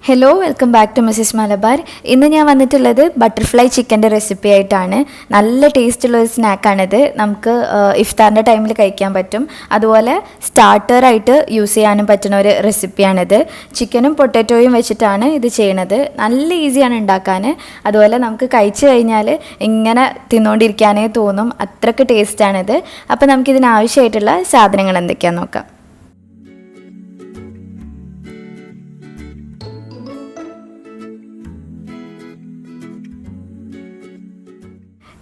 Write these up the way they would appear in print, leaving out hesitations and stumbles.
Hello, welcome back to Mrs Malabar. ഇന്ന് ഞാൻ വന്നിട്ടുള്ളത് ബട്ടർഫ്ലൈ ചിക്കൻ്റെ റെസിപ്പി ആയിട്ടാണ്. നല്ല ടേസ്റ്റുള്ളൊരു സ്നാക്കാണിത്. നമുക്ക് ഇഫ്താറിൻ്റെ ടൈമിൽ കഴിക്കാൻ പറ്റും. അതുപോലെ സ്റ്റാർട്ടറായിട്ട് യൂസ് ചെയ്യാനും പറ്റുന്ന ഒരു റെസിപ്പിയാണിത്. ചിക്കനും പൊട്ടാറ്റോയും വെച്ചിട്ടാണ് ഇത് ചെയ്യണത്. നല്ല ഈസിയാണ് ഉണ്ടാക്കാൻ. അതുപോലെ നമുക്ക് കഴിച്ചു കഴിഞ്ഞാൽ ഇങ്ങനെ തിന്നുകൊണ്ടിരിക്കാനേ തോന്നും, അത്രയ്ക്ക് ടേസ്റ്റാണിത്. അപ്പോൾ നമുക്കിതിനാവശ്യമായിട്ടുള്ള സാധനങ്ങൾ എന്തൊക്കെയാണെന്ന് നോക്കാം.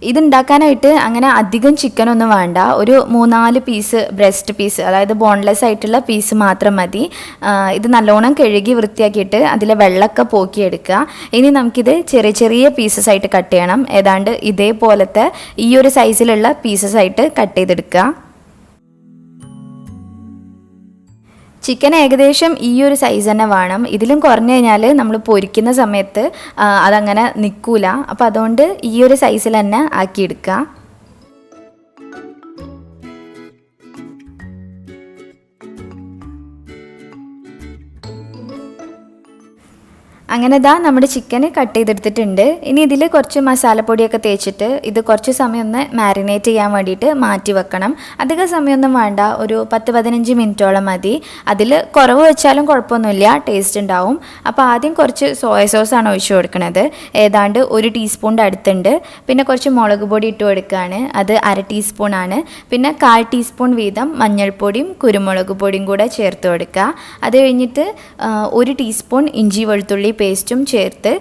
ഇതുണ്ടാക്കാനായിട്ട് അങ്ങനെ അധികം ചിക്കനൊന്നും വേണ്ട. ഒരു 3-4 പീസ് ബ്രസ്റ്റ് പീസ്, അതായത് ബോൺലെസ് ആയിട്ടുള്ള പീസ് മാത്രം മതി. ഇത് നല്ലോണം കഴുകി വൃത്തിയാക്കിയിട്ട് അതിലെ വെള്ളമൊക്കെ പോക്കിയെടുക്കുക. ഇനി നമുക്കിത് ചെറിയ ചെറിയ പീസസ് ആയിട്ട് കട്ട് ചെയ്യണം. ഏതാണ്ട് ഇതേപോലത്തെ ഈ ഒരു സൈസിലുള്ള പീസസ് ആയിട്ട് കട്ട് ചെയ്തെടുക്കുക. ചിക്കൻ ഏകദേശം ഈ ഒരു സൈസ് തന്നെ വേണം. ഇതിലും കുറഞ്ഞു കഴിഞ്ഞാൽ നമ്മൾ പൊരിക്കുന്ന സമയത്ത് അതങ്ങനെ നിൽക്കില്ല. അപ്പോൾ അതുകൊണ്ട് ഈ ഒരു സൈസിൽ തന്നെ ആക്കിയെടുക്കുക. അങ്ങനെ നമ്മുടെ ചിക്കൻ കട്ട് ചെയ്തെടുത്തിട്ടുണ്ട്. ഇനി ഇതിൽ കുറച്ച് മസാലപ്പൊടിയൊക്കെ തേച്ചിട്ട് ഇത് കുറച്ച് സമയം ഒന്ന് മാരിനേറ്റ് ചെയ്യാൻ വേണ്ടിയിട്ട് മാറ്റി വെക്കണം. അധികം സമയമൊന്നും വേണ്ട, ഒരു 10-15 മിനിറ്റോളം മതി. അതിൽ കുറവ് വെച്ചാലും കുഴപ്പമൊന്നുമില്ല, ടേസ്റ്റ് ഉണ്ടാവും. അപ്പോൾ ആദ്യം കുറച്ച് സോയ സോസാണ് ഒഴിച്ചു കൊടുക്കുന്നത്. ഏതാണ്ട് 1 ടീസ്പൂണിൻ്റെ അടുത്തുണ്ട്. പിന്നെ കുറച്ച് മുളക് പൊടി ഇട്ട് കൊടുക്കുകയാണ്, അത് 1/2 ടീസ്പൂണാണ്. പിന്നെ 1/4 ടീസ്പൂൺ വീതം മഞ്ഞൾപ്പൊടിയും കുരുമുളക് പൊടിയും കൂടെ ചേർത്ത് കൊടുക്കുക. അത് കഴിഞ്ഞിട്ട് 1 ടീസ്പൂൺ ഇഞ്ചി വെളുത്തുള്ളി പേസ്റ്റും ചേർത്ത്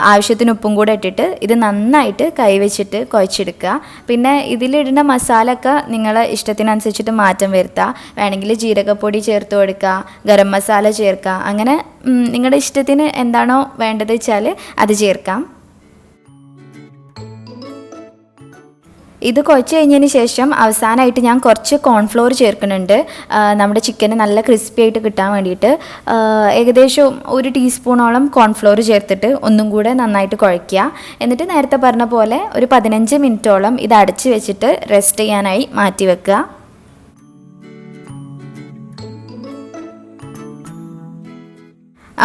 ആവശ്യത്തിന് ഉപ്പും കൂടെ ഇട്ടിട്ട് ഇത് നന്നായിട്ട് കൈവച്ചിട്ട് കുഴച്ചെടുക്കുക. പിന്നെ ഇതിലിടുന്ന മസാല ഒക്കെ നിങ്ങളെ ഇഷ്ടത്തിനനുസരിച്ചിട്ട് മാറ്റം വരുത്തുക. വേണമെങ്കിൽ ജീരകപ്പൊടി ചേർത്ത് കൊടുക്കുക, ഗരം മസാല ചേർക്കുക. അങ്ങനെ നിങ്ങളുടെ ഇഷ്ടത്തിന് എന്താണോ വേണ്ടത് വെച്ചാൽ അത് ചേർക്കാം. ഇത് കുഴച്ച് കഴിഞ്ഞതിന് ശേഷം അവസാനമായിട്ട് ഞാൻ കുറച്ച് കോൺഫ്ലോർ ചേർക്കുന്നുണ്ട്, നമ്മുടെ ചിക്കന് നല്ല ക്രിസ്പി ആയിട്ട് കിട്ടാൻ വേണ്ടിയിട്ട്. ഏകദേശം 1 ടീസ്പൂണോളം കോൺഫ്ലോർ ചേർത്തിട്ട് ഒന്നും കൂടെ നന്നായിട്ട് കുഴയ്ക്കുക. എന്നിട്ട് നേരത്തെ പറഞ്ഞ പോലെ ഒരു 15 മിനിറ്റോളം ഇത് അടച്ച് വെച്ചിട്ട് റെസ്റ്റ് ചെയ്യാനായി മാറ്റി വെക്കുക.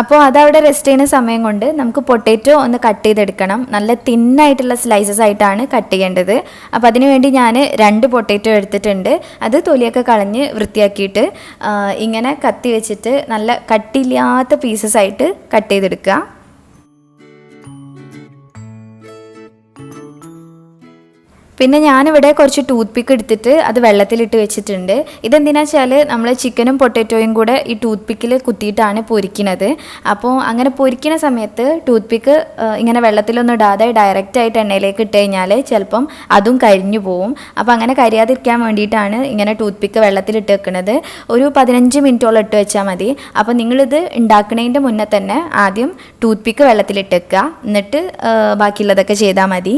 അപ്പോൾ അതവിടെ റെസ്റ്റ് ചെയ്യുന്ന സമയം കൊണ്ട് നമുക്ക് പൊട്ടാറ്റോ ഒന്ന് കട്ട് ചെയ്തെടുക്കണം. നല്ല തിന്നായിട്ടുള്ള സ്ലൈസസ് ആയിട്ടാണ് കട്ട് ചെയ്യേണ്ടത്. അപ്പോൾ അതിന് വേണ്ടി ഞാൻ 2 പൊട്ടാറ്റോ എടുത്തിട്ടുണ്ട്. അത് തൊലിയൊക്കെ കളഞ്ഞ് വൃത്തിയാക്കിയിട്ട് ഇങ്ങനെ കത്തി വെച്ചിട്ട് നല്ല കട്ടിയില്ലാത്ത പീസസ് ആയിട്ട് കട്ട് ചെയ്തെടുക്കുക. പിന്നെ ഞാനിവിടെ കുറച്ച് ടൂത്ത് പിക്ക് എടുത്തിട്ട് അത് വെള്ളത്തിലിട്ട് വെച്ചിട്ടുണ്ട്. ഇതെന്തിനാ വെച്ചാൽ നമ്മൾ ചിക്കനും പൊട്ടാറ്റോയും കൂടെ ഈ ടൂത്ത് പിക്കിൽ കുത്തിയിട്ടാണ് പൊരിക്കുന്നത്. അപ്പോൾ അങ്ങനെ പൊരിക്കുന്ന സമയത്ത് ടൂത്ത് പിക്ക് ഇങ്ങനെ വെള്ളത്തിലൊന്നും ഇടാതെ ഡയറക്റ്റായിട്ട് എണ്ണയിലേക്ക് ഇട്ട് കഴിഞ്ഞാൽ ചിലപ്പം അതും കരിഞ്ഞു പോവും. അപ്പോൾ അങ്ങനെ കരിയാതിരിക്കാൻ വേണ്ടിയിട്ടാണ് ഇങ്ങനെ ടൂത്ത് പിക്ക് വെള്ളത്തിലിട്ട് വെക്കുന്നത്. ഒരു 15 മിനിറ്റോളം ഇട്ട് വെച്ചാൽ മതി. അപ്പോൾ നിങ്ങളിത് ഉണ്ടാക്കുന്നതിൻ്റെ മുന്നേ തന്നെ ആദ്യം ടൂത്ത് പിക്ക് വെള്ളത്തിലിട്ട് വെക്കുക, എന്നിട്ട് ബാക്കിയുള്ളതൊക്കെ ചെയ്താൽ മതി.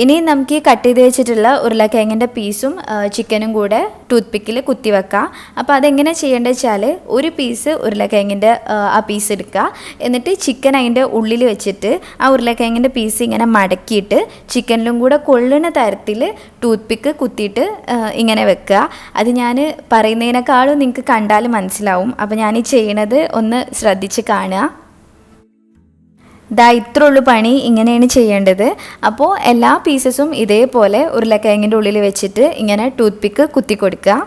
ഇനി നമുക്ക് ഈ കട്ട് ചെയ്ത് വെച്ചിട്ടുള്ള ഉരുളക്കിഴങ്ങിൻ്റെ പീസും ചിക്കനും കൂടെ ടൂത്ത് പിക്കിൽ കുത്തി വെക്കാം. അപ്പോൾ അതെങ്ങനെ ചെയ്യേണ്ടത് വെച്ചാൽ 1 പീസ് ഉരുളക്കിഴങ്ങിൻ്റെ ആ പീസ് എടുക്കുക. എന്നിട്ട് ചിക്കൻ അതിൻ്റെ ഉള്ളിൽ വെച്ചിട്ട് ആ ഉരുളക്കിഴങ്ങിൻ്റെ പീസ് ഇങ്ങനെ മടക്കിയിട്ട് ചിക്കനിലും കൂടെ കൊള്ളുന്ന തരത്തിൽ ടൂത്ത് പിക്ക് കുത്തിയിട്ട് ഇങ്ങനെ വെക്കുക. അത് ഞാൻ പറയുന്നതിനേക്കാളും നിങ്ങൾക്ക് കണ്ടാൽ മനസ്സിലാവും. അപ്പോൾ ഞാൻ ഈ ചെയ്യണത് ഒന്ന് ശ്രദ്ധിച്ച് കാണുക. ഇത്രയുള്ളൂ പണി, ഇങ്ങനെയാണ് ചെയ്യേണ്ടത്. അപ്പോൾ എല്ലാ പീസസും ഇതേപോലെ ഉരുളക്കിഴങ്ങിൻ്റെ ഉള്ളിൽ വെച്ചിട്ട് ഇങ്ങനെ ടൂത്ത് പിക്ക് കുത്തി കൊടുക്കുക.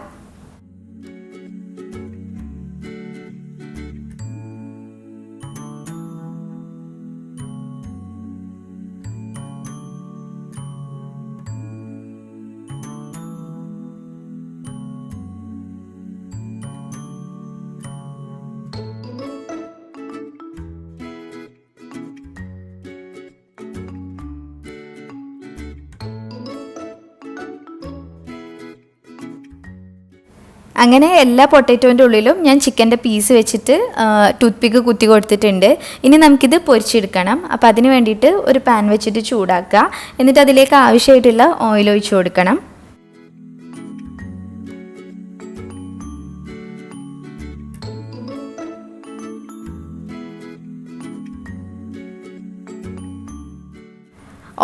അങ്ങനെ എല്ലാ പൊട്ടാറ്റോൻ്റെ ഉള്ളിലും ഞാൻ ചിക്കൻ്റെ പീസ് വെച്ചിട്ട് ടൂത്ത് പിക്ക് കുത്തി കൊടുത്തിട്ടുണ്ട്. ഇനി നമുക്കിത് പൊരിച്ചെടുക്കണം. അപ്പോൾ അതിന് വേണ്ടിയിട്ട് ഒരു പാൻ വെച്ചിട്ട് ചൂടാക്കുക. എന്നിട്ട് അതിലേക്ക് ആവശ്യമായിട്ടുള്ള ഓയിൽ ഒഴിച്ച് കൊടുക്കണം.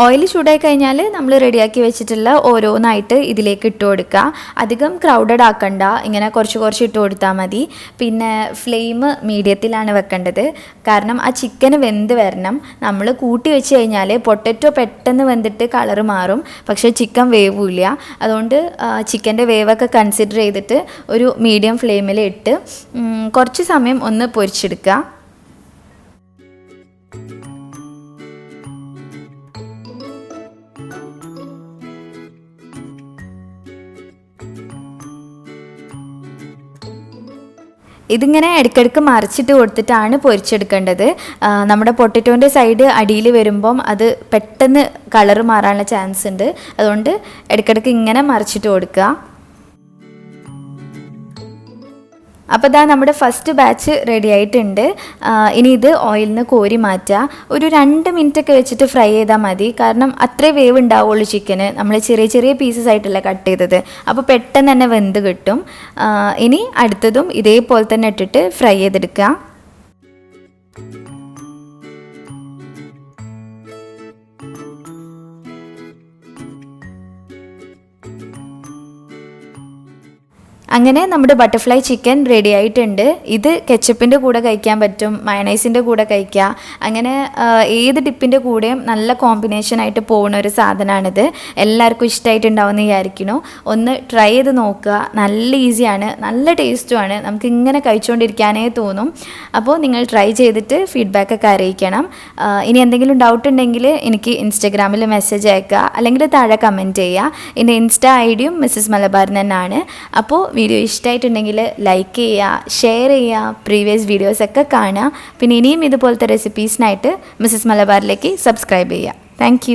ഓയിൽ ചൂടായി കഴിഞ്ഞാൽ നമ്മൾ റെഡിയാക്കി വെച്ചിട്ടുള്ള ഓരോന്നായിട്ട് ഇതിലേക്ക് ഇട്ട് കൊടുക്കുക. അധികം ക്രൗഡഡ് ആക്കണ്ട, ഇങ്ങനെ കുറച്ച് കുറച്ച് ഇട്ട് കൊടുത്താൽ മതി. പിന്നെ ഫ്ലെയിം മീഡിയത്തിലാണ് വെക്കേണ്ടത്, കാരണം ആ ചിക്കന് വെന്ത് വരണം. നമ്മൾ കൂട്ടി വെച്ച് കഴിഞ്ഞാൽ പൊട്ടറ്റോ പെട്ടെന്ന് വെന്തിട്ട് കളറ് മാറും, പക്ഷേ ചിക്കൻ വേവില്ല. അതുകൊണ്ട് ചിക്കൻ്റെ വേവൊക്കെ കൺസിഡർ ചെയ്തിട്ട് ഒരു മീഡിയം ഫ്ലെയിമിൽ ഇട്ട് കുറച്ച് സമയം ഒന്ന് പൊരിച്ചെടുക്കുക. ഇതിങ്ങനെ ഇടയ്ക്കിടയ്ക്ക് മറിച്ചിട്ട് കൊടുത്തിട്ടാണ് പൊരിച്ചെടുക്കേണ്ടത്. നമ്മുടെ പൊട്ടറ്റോൻ്റെ സൈഡ് അടിയിൽ വരുമ്പം അത് പെട്ടെന്ന് കളറ് മാറാനുള്ള ചാൻസ് ഉണ്ട്. അതുകൊണ്ട് ഇടയ്ക്കിടയ്ക്ക് ഇങ്ങനെ മറിച്ചിട്ട് കൊടുക്കുക. അപ്പോൾ ഇതാ നമ്മുടെ ഫസ്റ്റ് ബാച്ച് റെഡി ആയിട്ടുണ്ട്. ഇനി ഇത് ഓയിലിൽ നിന്ന് കോരി മാറ്റുക. ഒരു 2 മിനിറ്റൊക്കെ വെച്ചിട്ട് ഫ്രൈ ചെയ്താൽ മതി, കാരണം അത്രേ വേവ് ഉണ്ടാവുള്ളൂ ചിക്കന്. നമ്മൾ ചെറിയ ചെറിയ പീസസ് ആയിട്ടല്ല കട്ട് ചെയ്തത്, അപ്പോൾ പെട്ടെന്ന് തന്നെ വെന്ത് കിട്ടും. ഇനി അടുത്തതും ഇതേപോലെ തന്നെ ഇട്ടിട്ട് ഫ്രൈ ചെയ്തെടുക്കുക. അങ്ങനെ നമ്മുടെ ബട്ടർഫ്ലൈ ചിക്കൻ റെഡി ആയിട്ടുണ്ട്. ഇത് കെച്ചപ്പിൻ്റെ കൂടെ കഴിക്കാൻ പറ്റും, മയണൈസിൻ്റെ കൂടെ കഴിക്കുക, അങ്ങനെ ഏത് ഡിപ്പിൻ്റെ കൂടെയും നല്ല കോമ്പിനേഷനായിട്ട് പോകുന്ന ഒരു സാധനമാണിത്. എല്ലാവർക്കും ഇഷ്ടമായിട്ടുണ്ടാവുമെന്ന് വിചാരിക്കുന്നു. ഒന്ന് ട്രൈ ചെയ്ത് നോക്കുക. നല്ല ഈസിയാണ്, നല്ല ടേസ്റ്റുമാണ്. നമുക്ക് ഇങ്ങനെ കഴിച്ചുകൊണ്ടിരിക്കാനേ തോന്നും. അപ്പോൾ നിങ്ങൾ ട്രൈ ചെയ്തിട്ട് ഫീഡ്ബാക്കൊക്കെ അറിയിക്കണം. ഇനി എന്തെങ്കിലും ഡൗട്ട് ഉണ്ടെങ്കിൽ എനിക്ക് ഇൻസ്റ്റഗ്രാമിൽ മെസ്സേജ് അയക്കുക, അല്ലെങ്കിൽ താഴെ കമൻറ്റ് ചെയ്യുക. എൻ്റെ ഇൻസ്റ്റാ ഐഡിയും മിസ്സസ് മലബാർ തന്നെയാണ്. അപ്പോൾ വീഡിയോ ഇഷ്ടമായിട്ടുണ്ടെങ്കിൽ ലൈക്ക് ചെയ്യുക, ഷെയർ ചെയ്യുക, പ്രീവിയസ് വീഡിയോസൊക്കെ കാണുക. പിന്നെ ഇനിയും ഇതുപോലത്തെ റെസിപ്പീസിനായിട്ട് മിസ്സസ് മലബാറിലേക്ക് സബ്സ്ക്രൈബ് ചെയ്യുക. താങ്ക്